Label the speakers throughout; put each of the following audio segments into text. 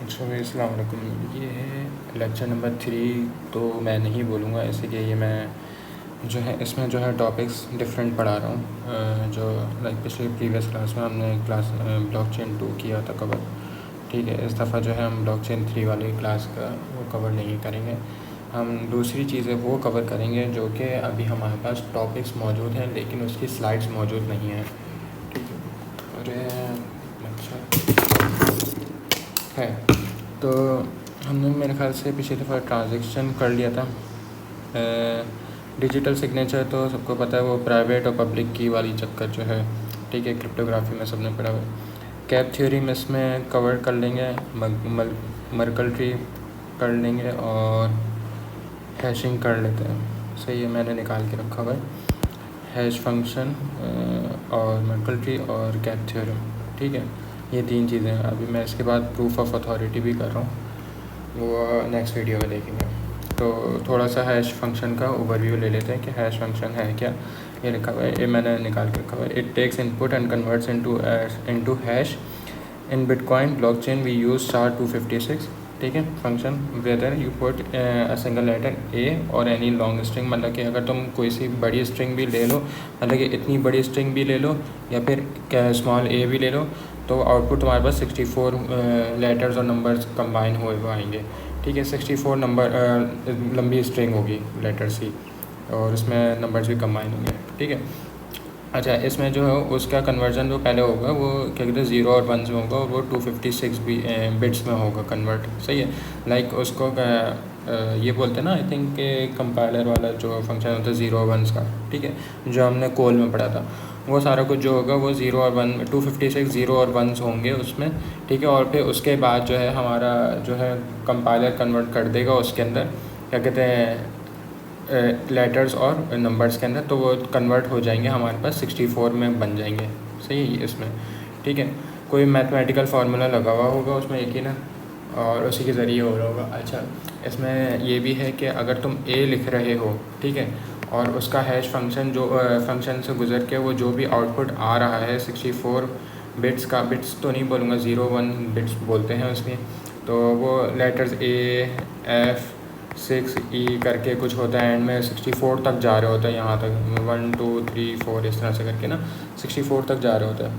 Speaker 1: अच्छा भाई अस्सलाम वालेकुम। ये है लेक्चर नंबर 3। तो मैं नहीं बोलूँगा इसीलिए ये मैं जो है इसमें जो है टॉपिक्स डिफरेंट पढ़ा रहा हूँ। जो लाइक पिछले प्रीवियस क्लास में हमने क्लास ब्लॉकचेन 2 किया था कवर। ठीक है, इस दफ़ा जो है हम ब्लॉकचेन 3 वाली क्लास का वो कवर नहीं करेंगे। हम दूसरी चीज़ें वो कवर करेंगे जो कि अभी हमारे पास टॉपिक्स मौजूद हैं लेकिन उसकी स्लाइड्स मौजूद नहीं हैं। ठीक है, और अच्छा है तो हमने मेरे ख्याल से पिछली दफ़ा ट्रांजैक्शन कर लिया था। डिजिटल सिग्नेचर तो सबको पता है, वो प्राइवेट और पब्लिक की वाली चक्कर जो है। ठीक है, क्रिप्टोग्राफी में सबने पढ़ा हुआ है। कैप थ्योरी में इसमें कवर कर लेंगे, मर्कल ट्री कर लेंगे और हैशिंग कर लेते हैं। सही है, मैंने निकाल के रखा हुआ है हैश फंक्शन और मर्कल ट्री और कैप थ्योरम। ठीक है, ये 3 चीज़ें हैं। अभी मैं इसके बाद प्रूफ ऑफ अथॉरिटी भी कर रहा हूँ, वो नेक्स्ट वीडियो में देखेंगे। तो थोड़ा सा हैश फंक्शन का ओवरव्यू ले लेते हैं कि हैश फंक्शन है क्या। ये लिखा हुआ है, ये मैंने निकाल के रखा हुआ है। It takes input and converts into hash. In Bitcoin blockchain we use SHA-256। ठीक है, function whether you put a single letter A और एनी लॉन्ग स्ट्रिंग, मतलब कि अगर तुम कोई सी बड़ी स्ट्रिंग भी ले लो, मतलब कि इतनी बड़ी स्ट्रिंग भी ले लो या फिर स्मॉल ए भी ले लो, तो आउटपुट तुम्हारे पास 64 लेटर्स और नंबर्स कंबाइन हुए हुए आएंगे। ठीक है, 64 नंबर लंबी स्ट्रिंग होगी लेटर्स की, और उसमें नंबर्स भी कंबाइन होंगे। ठीक है, अच्छा इसमें जो है उसका कन्वर्जन जो पहले होगा वो क्या कहते हैं 0 और 1 में होगा, और वो 256 बिट्स में होगा कन्वर्ट। सही है, लाइक उसको ये बोलते हैं ना, आई थिंक कंपाइलर वाला जो फंक्शन होता है 0 और 1 का। ठीक है, जो हमने कोल में पढ़ा था, वो सारा कुछ जो होगा वो 0 और 1 256 0 और 1 होंगे उसमें। ठीक है, और फिर उसके बाद जो है हमारा जो है कंपाइलर कन्वर्ट कर देगा उसके अंदर क्या कहते हैं लेटर्स और नंबर्स के अंदर, तो वो कन्वर्ट हो जाएंगे हमारे पास 64 में बन जाएंगे। सही है इसमें। ठीक है, कोई मैथमेटिकल फार्मूला लगा हुआ होगा उसमें यकीनन, और उसी के ज़रिए हो रहा होगा। अच्छा, इसमें ये भी है कि अगर तुम ए लिख रहे हो, ठीक है, और उसका हैश फंक्शन जो फंक्शन से गुजर के वो जो भी आउटपुट आ रहा है 64 बिट्स का, बिट्स तो नहीं बोलूँगा, 0-1 बिट्स बोलते हैं उसमें, तो वो लेटर्स ए एफ 6 ई करके कुछ होता है, एंड में 64 तक जा रहे होता है, यहाँ तक 1 2 3 4 इस तरह से करके ना 64 तक जा रहे होता है।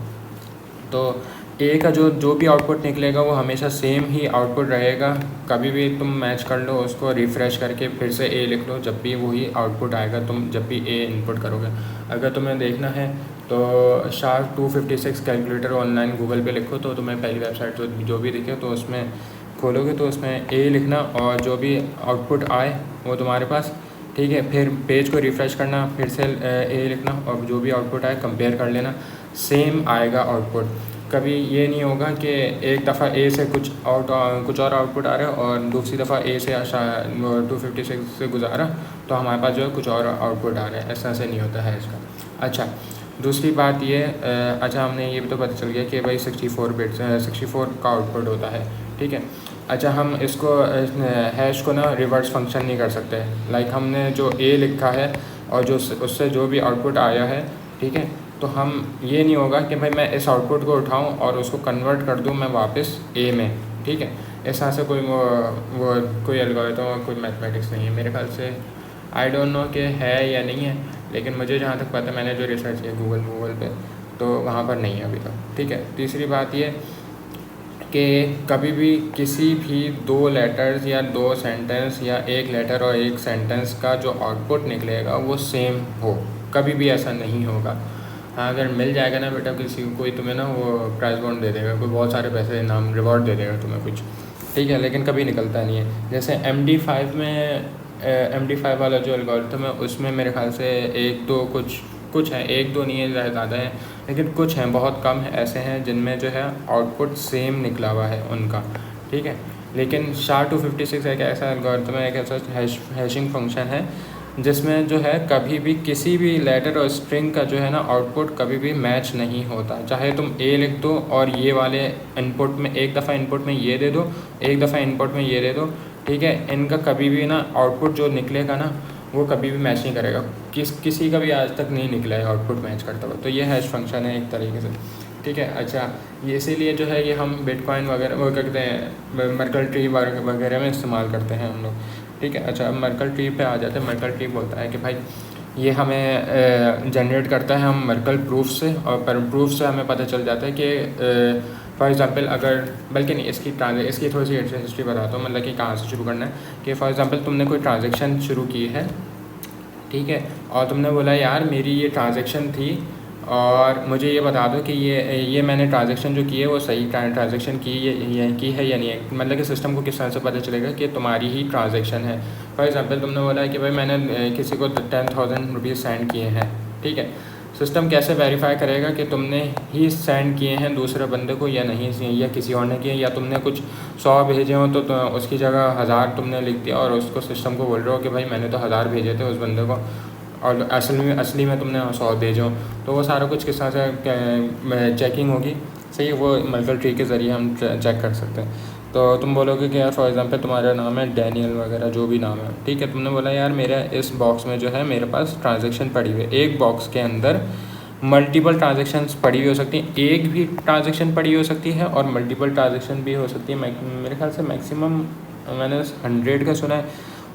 Speaker 1: तो ए का जो भी आउटपुट निकलेगा वो हमेशा सेम ही आउटपुट रहेगा। कभी भी तुम मैच कर लो उसको, रिफ़्रेश करके फिर से ए लिख लो, जब भी वही आउटपुट आएगा तुम जब भी ए इनपुट करोगे। अगर तुम्हें देखना है तो SHA-256 कैलकुलेटर ऑनलाइन गूगल पे लिखो तो तुम्हें पहली वेबसाइट जो भी दिखे तो उसमें खोलोगे तो उसमें ए लिखना, और जो भी आउटपुट आए वो तुम्हारे पास। ठीक है, फिर पेज को रिफ़्रेश करना, फिर से ए लिखना, और जो भी आउटपुट आए कंपेयर कर लेना, सेम आएगा आउटपुट। कभी ये नहीं होगा कि एक दफ़ा ए से कुछ और आउटपुट आ रहा है और दूसरी दफ़ा ए से 256 से गुजारा तो हमारे पास जो है कुछ और आउटपुट आ रहा है, ऐसा नहीं होता है इसका। अच्छा, दूसरी बात ये अच्छा हमने ये भी तो पता चल गया कि भाई 64 का आउटपुट होता है। ठीक है, अच्छा हम इसको हैश को ना रिवर्स फंक्शन नहीं कर सकते। लाइक हमने जो ए लिखा है और जो उससे जो भी आउटपुट आया है, ठीक है, तो हम ये नहीं होगा कि भाई मैं इस आउटपुट को उठाऊं और उसको कन्वर्ट कर दूं मैं वापस ए में। ठीक है, ऐसा से कोई वो कोई एल्गोरिथम कोई मैथमेटिक्स नहीं है मेरे ख्याल से। आई डोंट नो कि है या नहीं है, लेकिन मुझे जहाँ तक पता है, मैंने जो रिसर्च किया गूगल पे, तो वहाँ पर नहीं है अभी तक। ठीक है, तीसरी बात ये कि कभी भी किसी भी 2 लेटर्स या 2 सेंटेंस या एक लेटर और एक सेंटेंस का जो आउटपुट निकलेगा वो सेम हो, कभी भी ऐसा नहीं होगा। हाँ, अगर मिल जाएगा ना बेटा किसी को, कोई तुम्हें ना वो प्राइज़ बॉन्ड दे देगा, कोई बहुत सारे पैसे इनाम रिवॉर्ड दे देगा तुम्हें कुछ। ठीक है, लेकिन कभी निकलता नहीं है। जैसे MD5 वाला जो एल्गोरिथम है उसमें मेरे ख्याल से एक दो कुछ हैं, एक दो नहीं है, ज़्यादा है, लेकिन कुछ हैं, बहुत कम है ऐसे हैं जिनमें जो है आउटपुट सेम निकला हुआ है उनका। ठीक है, लेकिन SHA-256 एक ऐसा एल्गोरिथम है, एक ऐसा हैशिंग फंक्शन है जिसमें जो है कभी भी किसी भी लेटर और स्ट्रिंग का जो है ना आउटपुट कभी भी मैच नहीं होता। चाहे तुम ए लिख दो और ये वाले इनपुट में एक दफ़ा इनपुट में ये दे दो, एक दफ़ा इनपुट में ये दे दो, ठीक है, इनका कभी भी ना आउटपुट जो निकलेगा ना वो कभी भी मैच नहीं करेगा। किसी का भी आज तक नहीं निकला है आउटपुट मैच करता हुआ। तो ये हैश फंक्शन है एक तरीके से। ठीक है। अच्छा, ये इसीलिए जो है ये हम बिटकॉइन वगैरह वो क्या कहते हैं मर्कल ट्री वगैरह में इस्तेमाल करते हैं हम लोग, ठीक है। अच्छा, अब मर्कल ट्री पे आ जाते हैं। मर्कल ट्री बोलता है कि भाई ये हमें जनरेट करता है हम मर्कल प्रूफ से, और प्रूफ से हमें पता चल जाता है कि फॉर एग्ज़ाम्पल अगर, बल्कि नहीं, इसकी थोड़ी सी हिस्ट्री बताता हूँ, मतलब कि कहाँ से शुरू करना है। कि फ़ॉर एग्ज़ाम्पल तुमने कोई ट्रांजेक्शन शुरू की है, ठीक है, और तुमने बोला यार मेरी ये ट्रांजेक्शन थी और मुझे ये बता दो कि ये मैंने ट्रांजेक्शन जो की है वो सही ट्रांजेक्शन की है या नहीं है। मतलब कि सिस्टम को किस तरह से पता चलेगा कि तुम्हारी ही ट्रांजेक्शन है। फॉर एग्ज़ाम्पल तुमने बोला है कि भाई मैंने किसी को 10,000 रुपीज़ सेंड किए हैं, ठीक है। सिस्टम कैसे वेरीफाई करेगा कि तुमने ही सेंड किए हैं दूसरे बंदे को या नहीं, या किसी और ने किए, या तुमने कुछ 100 भेजे हो तो उसकी जगह 1000 तुमने लिख दिया और उसको सिस्टम को बोल रहे हो कि भाई मैंने तो 1000 भेजे थे उस बंदे को, और असली में तुमने 100 भेजे हो। तो वो सारा कुछ किस तरह से चेकिंग होगी, सही है, वो मर्कल ट्री के ज़रिए हम चेक कर सकते हैं। तो तुम बोलोगे कि यार फॉर एग्ज़ाम्पल तुम्हारा नाम है डैनियल वगैरह जो भी नाम है, ठीक है। तुमने बोला यार मेरा इस बॉक्स में जो है मेरे पास ट्रांजेक्शन पड़ी हुई है। एक बॉक्स के अंदर मल्टीपल ट्रांजेक्शन्स पड़ी हुई हो सकती हैं, एक भी ट्रांजेक्शन पड़ी हो सकती है और मल्टीपल ट्रांजेक्शन भी हो सकती है। मेरे ख्याल से मैक्सिमम मैंने 100 का सुना है,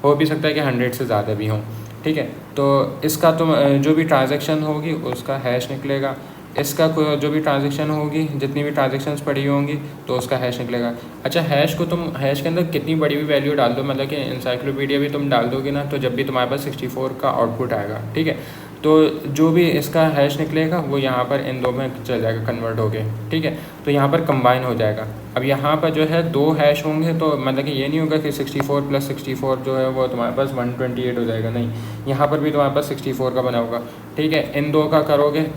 Speaker 1: हो भी सकता है कि 100 से ज़्यादा भी हों, ठीक है। तो इसका तुम जो भी ट्रांजेक्शन होगी उसका हैश निकलेगा, इसका जो भी ट्रांजेक्शन होगी, जितनी भी ट्रांजेक्शन्स पड़ी होंगी तो उसका हैश निकलेगा। अच्छा, हैश को तुम हैश के अंदर कितनी बड़ी भी वैल्यू डाल दो, मतलब कि इंसाइक्लोपीडिया भी तुम डाल दोगे ना, तो जब भी तुम्हारे पास 64 का आउटपुट आएगा, ठीक है, तो जो भी इसका हैश निकलेगा वो यहाँ पर इन दो में चल जाएगा कन्वर्ट हो गए, ठीक है। तो यहाँ पर कंबाइन हो जाएगा। अब यहाँ पर जो है 2 हैश होंगे, तो मतलब कि ये नहीं होगा कि 64 + 64 जो है वो तुम्हारे पास 128 हो जाएगा, नहीं, यहाँ पर भी तुम्हारे पास 64 का बना होगा, ठीक है। इन दो का करोगे,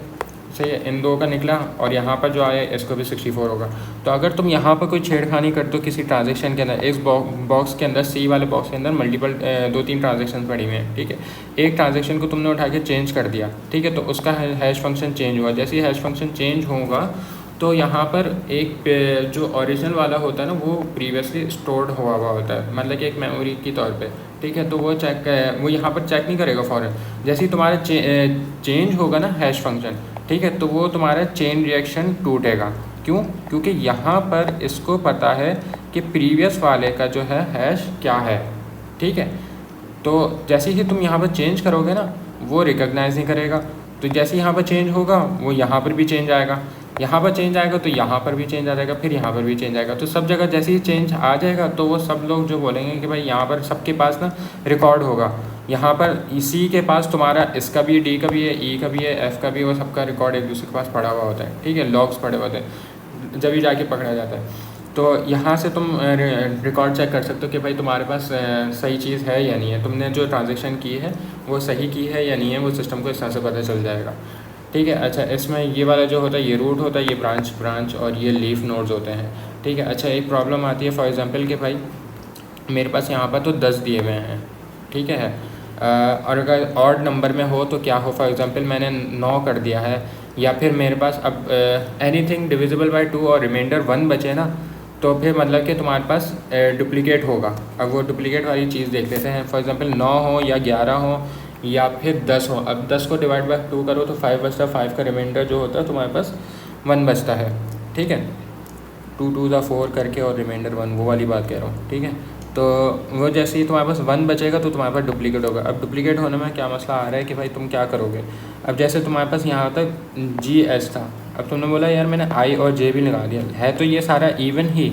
Speaker 1: सही है, इन दो का निकला, और यहाँ पर जो आया इसको भी 64 होगा। तो अगर तुम यहाँ पर कोई छेड़खानी कर दो किसी ट्रांजेक्शन के अंदर, इस बॉक्स के अंदर, सी वाले बॉक्स के अंदर मल्टीपल 2-3 ट्रांजेक्शन पड़ी हुई हैं, ठीक है। एक ट्रांजेक्शन को तुमने उठा के चेंज कर दिया, ठीक है, तो उसका हैश फंक्शन चेंज हुआ। जैसे ही हैश फंक्शन चेंज होगा तो यहाँ पर एक जो ओरिजिनल वाला होता है ना वो प्रीवियसली स्टोर्ड हुआ होता है, मतलब कि एक मेमोरी की तौर पे, ठीक है। तो वो यहाँ पर चेक नहीं करेगा फ़ौरन। जैसे ही तुम्हारा चेंज होगा ना हैश फंक्शन, ठीक है, तो वो तुम्हारा चेन रिएक्शन टूटेगा। क्यों? क्योंकि यहाँ पर इसको पता है कि प्रीवियस वाले का जो है हैश क्या है, ठीक है। तो जैसे ही तुम यहाँ पर चेंज करोगे ना वो रिकॉग्नाइज़ नहीं करेगा, तो जैसे यहाँ पर चेंज होगा वो यहाँ पर भी चेंज आएगा, यहाँ पर चेंज आएगा तो यहाँ पर भी चेंज आ जाएगा, फिर यहाँ पर भी चेंज आएगा। तो सब जगह जैसे ही चेंज आ जाएगा तो वो सब लोग जो बोलेंगे कि भाई यहाँ पर सबके पास ना रिकॉर्ड होगा, यहाँ पर इसी के पास तुम्हारा इसका भी, डी का भी है, ई का भी है, एफ़ का भी है, वो सबका रिकॉर्ड एक दूसरे के पास पड़ा हुआ होता है, ठीक है, लॉग्स पड़े होते हैं, जब ही जाके पकड़ा जाता है। तो यहाँ से तुम रिकॉर्ड चेक कर सकते हो कि भाई तुम्हारे पास सही चीज़ है या नहीं है, तुमने जो ट्रांजेक्शन की है वो सही की है या नहीं है, वो सिस्टम को इस तरह से पता चल जाएगा, ठीक है। अच्छा, इसमें ये वाला जो होता है ये रूट होता है, ये ब्रांच और ये लीफ नोड्स होते हैं, ठीक है। अच्छा, एक प्रॉब्लम आती है फॉर एग्ज़ाम्पल कि भाई मेरे पास यहाँ पर तो 10 दिए हुए हैं, ठीक है, और अगर ऑड नंबर में हो तो क्या हो, फॉर एग्ज़ाम्पल मैंने 9 कर दिया है, या फिर मेरे पास अब एनीथिंग डिविजिबल बाय 2 और रिमाइंडर 1 बचे ना, तो फिर मतलब कि तुम्हारे पास डुप्लीकेट होगा। अब वो डुप्लीकेट वाली चीज़ देख लेते हैं। फॉर एग्ज़ाम्पल 9 हो या 11 हो या फिर 10 हो। अब 10 को डिवाइड बाय 2 करो तो 5 बचता है, 5 का रिमाइंडर जो होता है तुम्हारे पास 1 बचता है, ठीक है, 2 2 ज़ा 4 करके और रिमाइंडर 1, वो वाली बात कह रहा हूँ, ठीक है। तो वो जैसे ही तुम्हारे पास 1 बचेगा तो तुम्हारे पास डुप्लीकेट होगा। अब डुप्लीकेट होने में क्या मसला आ रहा है कि भाई तुम क्या करोगे। अब जैसे तुम्हारे पास यहाँ तक GH था, अब तुमने बोला यार मैंने I और J भी लगा दिया, है तो ये सारा इवन ही,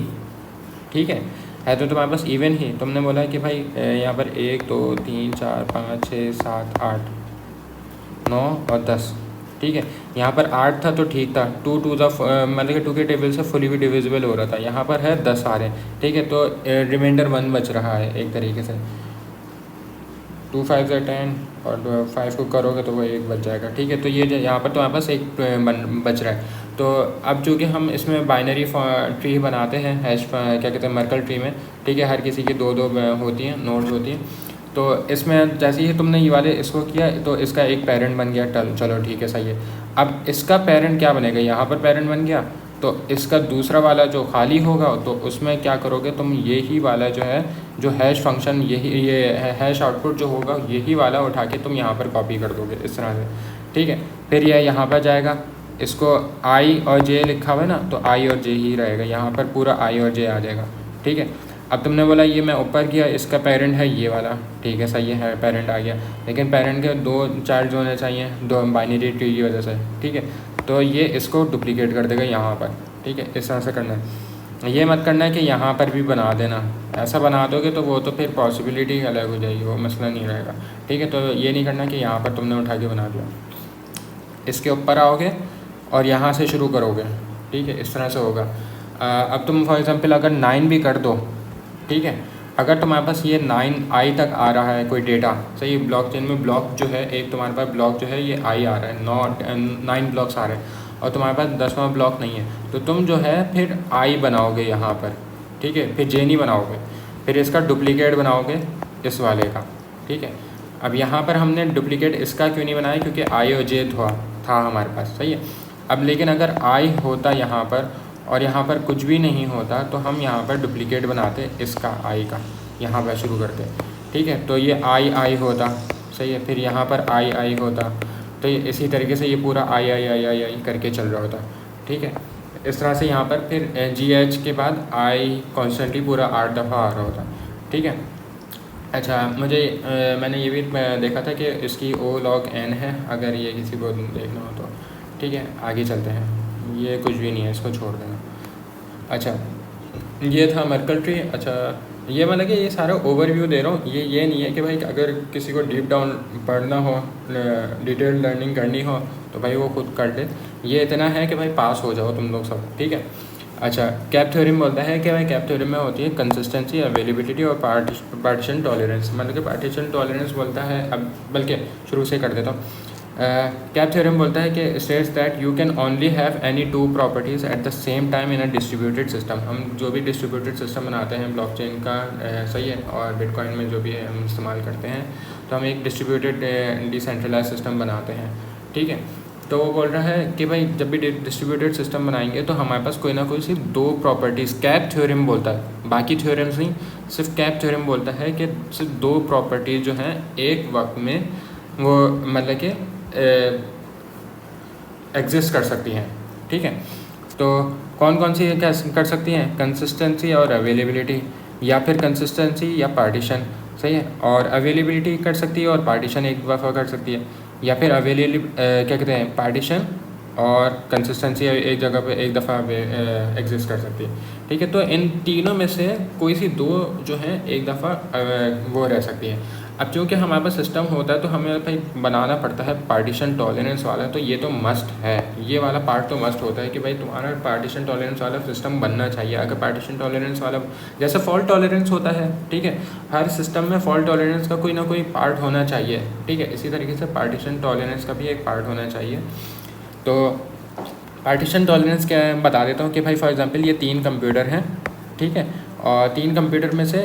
Speaker 1: ठीक है तो तुम्हारे पास इवन ही। तुमने बोला कि भाई यहाँ पर 1 2 3 4 5 6 7 8 9 और 10, ठीक है। यहाँ पर 8 था तो ठीक था, 2 2 ज़ा मतलब कि 2 के टेबल से फुली भी डिविजिबल हो रहा था, यहाँ पर है 10 आ रहे हैं, ठीक है। तो रिमाइंडर 1 बच रहा है एक तरीके से, 2 5 ज़ा 10 और 5 को करोगे तो वो 1 बच जाएगा, ठीक है। तो ये यहाँ पर तो हमारे पास एक बच रहा है। तो अब चूँकि हम इसमें बाइनरी ट्री बनाते हैं हैश क्या कहते हैं मर्कल ट्री में, ठीक है, हर किसी की 2 2 होती हैं, नोड्स होती हैं। तो इसमें जैसे ही तुमने ये वाले इसको किया तो इसका एक पेरेंट बन गया, चलो ठीक है, सही है। अब इसका पेरेंट क्या बनेगा, यहाँ पर पेरेंट बन गया, तो इसका दूसरा वाला जो खाली होगा तो उसमें क्या करोगे तुम, यही वाला जो है जो हैश फंक्शन, ये हैश आउटपुट जो होगा यही वाला उठा के तुम यहाँ पर कॉपी कर दोगे इस तरह से, ठीक है। फिर यह यहाँ पर जाएगा, इसको आई और जे लिखा हुआ है ना, तो आई और जे ही रहेगा, यहाँ पर पूरा आई और जे आ जाएगा, ठीक है। अब तुमने बोला ये मैं ऊपर किया, इसका पेरेंट है ये वाला, ठीक है, सही है, पेरेंट आ गया, लेकिन पेरेंट के 2 चाइल्ड होने चाहिए, 2 बाइनरी ट्री की वजह से, ठीक है। तो ये इसको डुप्लीकेट कर देगा यहाँ पर, ठीक है, इस तरह से करना है। ये मत करना है कि यहाँ पर भी बना देना, ऐसा बना दोगे तो वो तो फिर पॉसिबिलिटी अलग हो जाएगी, वो मसला नहीं रहेगा, ठीक है। तो ये नहीं करना कि यहाँ पर तुमने उठा के बना दिया, इसके ऊपर आओगे और यहाँ से शुरू करोगे, ठीक है, इस तरह से होगा। अब तुम फॉर एग्ज़ाम्पल अगर 9 भी कर दो, ठीक है, अगर तुम्हारे पास ये 9i तक आ रहा है कोई डेटा, सही, ब्लॉकचेन में ब्लॉक जो है एक तुम्हारे पास ब्लॉक जो है ये i आ रहा है, 9 ब्लॉक्स आ रहे हैं, और तुम्हारे पास 10वां ब्लॉक नहीं है, तो तुम जो है फिर i बनाओगे यहाँ पर, ठीक है, फिर j नहीं बनाओगे, फिर इसका डुप्लीकेट बनाओगे इस वाले का, ठीक है। अब यहाँ पर हमने डुप्लीकेट इसका क्यों नहीं बनाया, क्योंकि i और j था हमारे पास, सही है। अब लेकिन अगर i होता यहाँ पर और यहाँ पर कुछ भी नहीं होता, तो हम यहाँ पर डुप्लीकेट बनाते इसका i का, यहाँ पर शुरू करते, ठीक है। तो ये i होता, सही है, फिर यहाँ पर i होता, तो ये इसी तरीके से ये पूरा i करके चल रहा होता, ठीक है। इस तरह से यहाँ पर फिर gh के बाद i कॉन्स्टेंटली पूरा 8 दफ़ा आ रहा होता, ठीक है। अच्छा, मैंने ये भी देखा था कि इसकी o log n है, अगर ये किसी को देखना हो तो, ठीक है। आगे चलते हैं, ये कुछ भी नहीं है, इसको छोड़ देना। अच्छा, ये था मर्कल ट्री। अच्छा, ये मतलब कि ये सारा ओवरव्यू दे रहा हूँ, ये नहीं है कि भाई अगर किसी को डीप डाउन पढ़ना हो, डिटेल लर्निंग करनी हो तो भाई वो खुद कर ले, ये इतना है कि भाई पास हो जाओ तुम लोग सब, ठीक है। अच्छा, कैप थ्योरम बोलता है कि भाई कैप थ्योरम में होती है कंसिस्टेंसी, अवेलेबिलिटी और पार्टीशन टॉलरेंस, मतलब कि पार्टीशन टॉलरेंस बोलता है, अब बल्कि शुरू से कर देता हूँ। कैप थ्योरम बोलता है कि states that you can only have any 2 properties at the same time in a distributed system. हम जो भी डिस्ट्रीब्यूटेड सिस्टम बनाते हैं ब्लॉकचेन का, सही है, और बिटकॉइन में जो भी है हम इस्तेमाल करते हैं, तो हम एक डिस्ट्रीब्यूटेड डिसेंट्रलाइज सिस्टम बनाते हैं, ठीक है। तो वो बोल रहा है कि भाई जब भी डिस्ट्रीब्यूटेड सिस्टम बनाएंगे तो हमारे पास कोई ना कोई सिर्फ 2 प्रॉपर्टीज़, कैप थ्योरम बोलता है, बाकी थ्योरम्स नहीं, सिर्फ कैप थ्योरम बोलता है कि सिर्फ 2 प्रॉपर्टीज़ जो हैं एक वक्त में वो मतलब कि एग्जिस्ट कर सकती हैं, ठीक है। तो कौन कौन सी क्या कर सकती हैं, कंसिस्टेंसी और अवेलेबिलिटी, या फिर कंसिस्टेंसी या पार्टीशन, सही है, और अवेलेबिलिटी कर सकती है और पार्टीशन एक दफ़ा कर सकती है, या फिर क्या कहते हैं, पार्टीशन और कंसिस्टेंसी एक जगह पे एक दफ़ा एग्जिस्ट कर सकती है, ठीक है। तो इन तीनों में से कोई सी 2 जो हैं एक दफ़ा वो रह सकती है। अब चूँकि हमारे पास सिस्टम होता है तो हमें भाई बनाना पड़ता है पार्टीशन टॉलरेंस वाला, तो ये तो मस्ट है, ये वाला पार्ट तो मस्ट होता है कि भाई तुम्हारा पार्टीशन टॉलरेंस वाला सिस्टम बनना चाहिए। अगर पार्टीशन टॉलरेंस वाला, जैसे फॉल्ट टॉलरेंस होता है, ठीक है, हर सिस्टम में फॉल्ट टॉलरेंस का कोई ना कोई पार्ट होना चाहिए, ठीक है, इसी तरीके से पार्टीशन टॉलरेंस का भी एक पार्ट होना चाहिए। तो पार्टीशन टॉलरेंस क्या है बता देता हूँ कि भाई फॉर एग्ज़ाम्पल ये 3 कंप्यूटर हैं, ठीक है, और 3 कंप्यूटर में से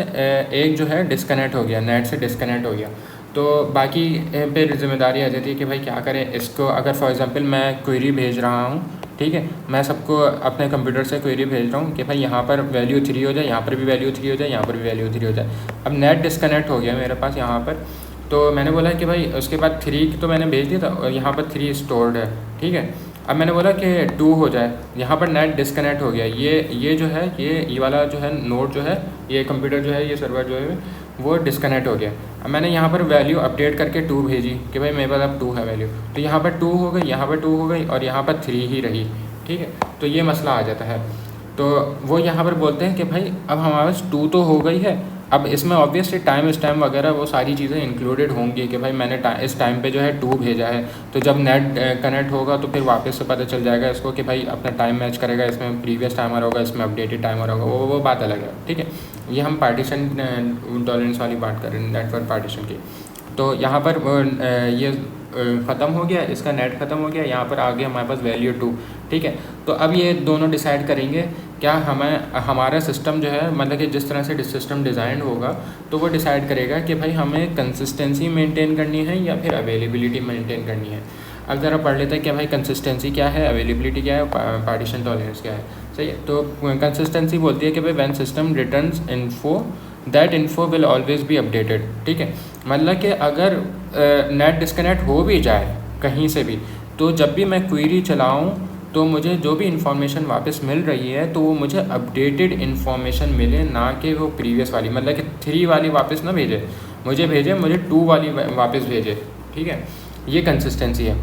Speaker 1: एक जो है डिस्कनेक्ट हो गया, नेट से डिस्कनेक्ट हो गया, तो बाकी पे जिम्मेदारी आ जाती है कि भाई क्या करें इसको। अगर फॉर एग्ज़ाम्पल मैं क्वेरी भेज रहा हूँ, ठीक है, मैं सबको अपने कंप्यूटर से क्वेरी भेज रहा हूँ कि भाई यहाँ पर वैल्यू 3 हो जाए, यहाँ पर भी वैल्यू 3 हो जाए, यहाँ पर भी वैल्यू 3 हो जाए। अब नेट डिस्कनेक्ट हो गया मेरे पास यहाँ पर, तो मैंने बोला कि भाई उसके बाद 3 तो मैंने भेज दिया था और यहाँ पर 3 स्टोर्ड है, ठीक है। अब मैंने बोला कि 2 हो जाए, यहाँ पर नेट डिस्कनेक्ट हो गया, ये जो है ये वाला जो है नोड जो है, ये कंप्यूटर जो है, ये सर्वर जो है वो डिस्कनेक्ट हो गया। अब मैंने यहाँ पर वैल्यू अपडेट करके 2 भेजी कि भाई मेरे पास अब 2 है वैल्यू, तो यहाँ पर 2 हो गई, यहाँ पर 2 हो गई और यहाँ पर 3 ही रही, ठीक है। तो ये मसला आ जाता है, तो वो यहाँ पर बोलते हैं कि भाई अब हमारे पास 2 तो हो गई है, अब इसमें ऑब्वियसली टाइम वगैरह वो सारी चीज़ें इंक्लूडेड होंगी कि भाई मैंने इस टाइम पे जो है 2 भेजा है, तो जब नेट कनेक्ट होगा तो फिर वापस से पता चल जाएगा इसको कि भाई अपना टाइम मैच करेगा, इसमें प्रीवियस टाइमर होगा, इसमें अपडेटेड टाइमर होगा, वो बात अलग है, ठीक है। ये हम पार्टीशन टॉलरेंस वाली बात कर रहे हैं, नेटवर्क पार्टीशन की। तो यहाँ पर ये ख़त्म हो गया, इसका नेट ख़त्म हो गया, यहाँ पर आ गया हमारे पास वैल्यू 2, ठीक है। तो अब ये दोनों डिसाइड करेंगे क्या हमारा सिस्टम जो है, मतलब कि जिस तरह से सिस्टम डिज़ाइन होगा तो वो डिसाइड करेगा कि भाई हमें कंसिस्टेंसी मेंटेन करनी है या फिर अवेलेबिलिटी मेंटेन करनी है। अब ज़रा पढ़ लेते हैं कि भाई कंसिस्टेंसी क्या है, अवेलेबिलिटी क्या है, पार्टीशन टॉलरेंस क्या है, सही है। तो कंसिस्टेंसी बोलती है कि भाई when system returns info that info will always be updated, ठीक है। मतलब कि अगर नेट डिस्कनेक्ट हो भी जाए कहीं से भी, तो जब भी मैं क्वेरी चलाऊँ तो मुझे जो भी इंफॉर्मेशन वापस मिल रही है तो वो मुझे अपडेटेड इन्फॉर्मेशन मिले, ना कि वो प्रीवियस वाली, मतलब कि 3 वाली वापस ना भेजे मुझे 2 वाली वापस भेजे। ठीक है, ये कंसिस्टेंसी है।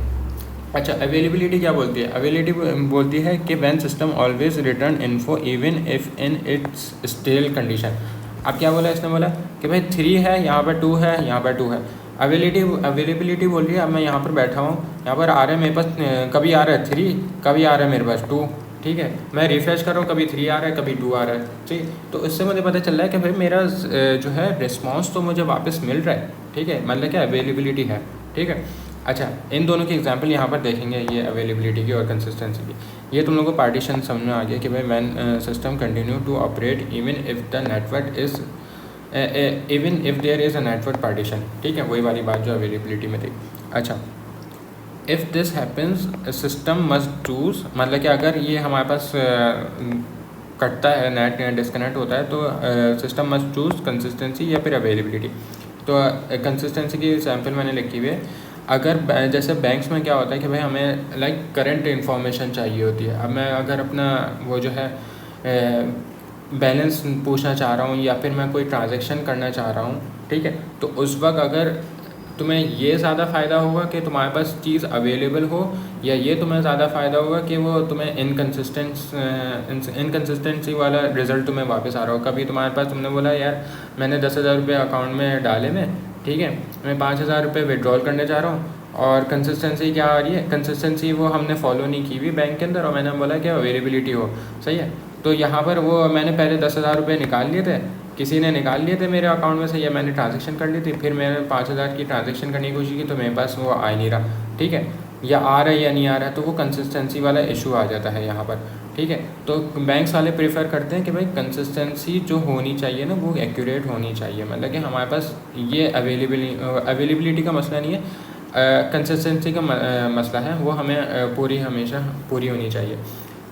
Speaker 1: अच्छा, अवेलेबिलिटी क्या बोलती है? अवेलेबिलिटी बोलती है कि when system always return info even if in its stale condition. अब क्या बोला इसने? बोला कि भाई 3 है, यहाँ पर 2 है, यहाँ पर 2 है। अवेलेबिलिटी बोल रही है अब मैं यहाँ पर बैठा हूँ, यहाँ पर आ रहा है मेरे पास, कभी आ रहा है 3, कभी आ रहा है मेरे पास 2। ठीक है, मैं रिफ़्रेश कर रहा हूँ, कभी 3 आ रहा है, कभी 2 आ रहा है। ठीक, तो इससे मुझे पता चल रहा है कि भाई मेरा जो है रिस्पॉन्स तो मुझे वापस मिल रहा है। ठीक है, मतलब क्या अवेलेबिलिटी है। ठीक है, अच्छा, इन दोनों की एग्जांपल यहाँ पर देखेंगे, ये अवेलेबिलिटी की और कंसिस्टेंसी की। ये तुम लोगों को पार्टीशन समझ में आ गया कि भाई when system continue to operate even if the network is even if there is a network partition. ठीक है, वही वाली बात जो अवेलेबिलिटी में थी। अच्छा, if this happens system must choose, मतलब कि अगर ये हमारे पास कटता है, नेट डिस्कनेक्ट होता है, तो सिस्टम मस्ट चूज़ कंसिस्टेंसी या फिर अवेलेबिलिटी। तो कंसिस्टेंसी की सैम्पल मैंने लिखी हुई है। अगर जैसे बैंक्स में क्या होता है कि भाई हमें लाइक करंट इन्फॉर्मेशन चाहिए होती है। अब मैं अगर अपना वो जो है बैलेंस पूछना चाह रहा हूँ या फिर मैं कोई ट्रांजैक्शन करना चाह रहा हूँ, ठीक है, तो उस वक्त अगर तुम्हें ये ज़्यादा फ़ायदा होगा कि तुम्हारे पास चीज़ अवेलेबल हो, या ये तुम्हें ज़्यादा फ़ायदा होगा कि वो तुम्हें इनकन्सिस्टेंसी वाला रिज़ल्ट तुम्हें वापस आ रहा हो। कभी तुम्हारे पास, तुमने बोला यार मैंने 10,000 रुपये अकाउंट में डाले में, ठीक है, मैं 5,000 रुपये विड्रॉल करने जा रहा हूँ, और कंसिस्टेंसी क्या आ रही है? कंसिस्टेंसी वो हमने फॉलो नहीं की हुई बैंक के अंदर, और मैंने बोला कि अवेलेबिलिटी हो। सही है, तो यहाँ पर वो मैंने पहले 10,000 रुपये निकाल लिए थे, किसी ने निकाल लिए थे मेरे अकाउंट में से, या मैंने ट्रांजैक्शन कर ली थी, फिर मैंने 5,000 की ट्रांजैक्शन करने की कोशिश की तो मेरे पास वो आ ही नहीं रहा। ठीक है, या आ रहा है या नहीं आ रहा है, तो वो कंसिस्टेंसी वाला इशू आ जाता है यहाँ पर। ठीक है, तो बैंक्स वाले प्रेफर करते हैं कि भाई कंसिस्टेंसी जो होनी चाहिए ना वो एक्यूरेट होनी चाहिए, मतलब कि हमारे पास ये अवेलेबिलिटी का मसला नहीं है, कंसिस्टेंसी का मसला है, वो हमें हमेशा पूरी होनी चाहिए।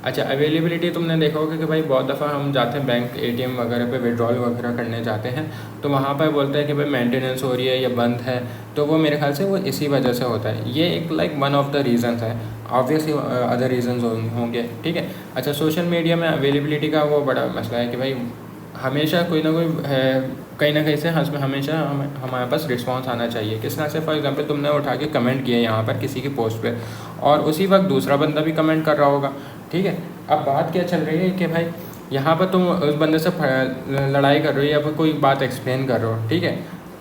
Speaker 1: अच्छा, अवेलेबिलिटी तुमने देखा होगा कि भाई बहुत दफ़ा हम जाते हैं बैंक एटीएम वगैरह पे विड्रॉल वगैरह करने जाते हैं, तो वहाँ पर बोलते हैं कि भाई मेंटेनेंस हो रही है या बंद है, तो वो मेरे ख्याल से वो इसी वजह से होता है। ये एक like one of the reasons है, ऑब्वियसली अदर रीज़न्स होंगे। ठीक है, अच्छा, सोशल मीडिया में अवेलेबिलिटी का वो बड़ा मसला है कि भाई हमेशा कोई ना कोई कहीं ना कहीं से हमेशा हमारे पास रिस्पांस आना चाहिए। किस तरह से? फॉर एग्जांपल तुमने उठा के कमेंट किया यहाँ पर किसी की पोस्ट पे, और उसी वक्त दूसरा बंदा भी कमेंट कर रहा होगा। ठीक है, अब बात क्या चल रही है कि भाई यहाँ पर तुम उस बंदे से लड़ाई कर रहे हो या फिर कोई बात एक्सप्लेन कर रहे हो, ठीक है,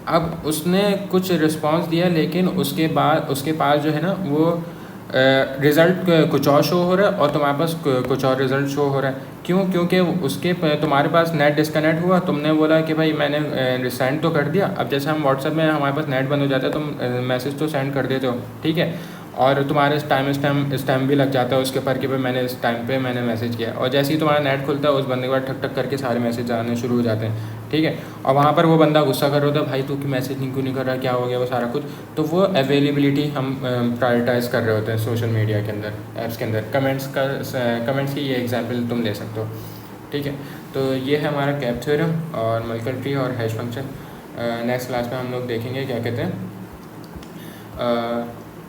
Speaker 1: अब उसने कुछ रिस्पांस दिया, लेकिन उसके बाद उसके पास जो है ना वो रिज़ल्ट कुछ और शो हो रहा है और तुम्हारे पास कुछ और रिज़ल्ट शो हो रहा है। क्यों? क्योंकि उसके तुम्हारे पास नेट डिस्कनेक्ट हुआ, तुमने बोला कि भाई मैंने सेंड तो कर दिया। अब जैसे हम व्हाट्सएप में हमारे पास नेट बंद हो जाता है, तुम मैसेज तो सेंड कर देते हो, ठीक है, और तुम्हारे स्टैम्प भी लग जाता है उसके ऊपर कि भाई मैंने इस टाइम पे मैंने मैसेज किया, और जैसे ही तुम्हारा नेट खुलता है उस बंदे के बाद ठक ठक करके सारे मैसेज आने शुरू हो जाते हैं। ठीक है, और वहाँ पर वो बंदा गुस्सा कर रहा होता है, भाई तू मैसेज क्यों नहीं कर रहा, क्या हो गया, वो सारा कुछ। तो वो अवेलेबिलिटी हम प्रायोरिटाइज़ कर रहे होते हैं सोशल मीडिया के अंदर, ऐप्स के अंदर। कमेंट्स की ये एग्जाम्पल तुम ले सकते हो। ठीक है, तो ये है हमारा कैप थ्योरम और मल्टीपल ट्री और हैश फंक्शन। नेक्स्ट क्लास में हम लोग देखेंगे क्या कहते हैं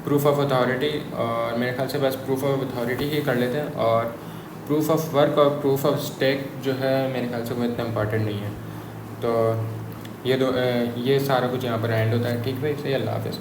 Speaker 1: प्रूफ ऑफ अथॉरिटी, और मेरे ख्याल से बस प्रूफ ऑफ अथॉरिटी ही कर लेते हैं, और प्रूफ ऑफ वर्क और प्रूफ ऑफ स्टेक जो है मेरे ख्याल से वो इतना इंपॉर्टेंट नहीं है। तो ये सारा कुछ यहाँ पर एंड होता है। ठीक भाई, सही, अल्लाह हाफ़िज़।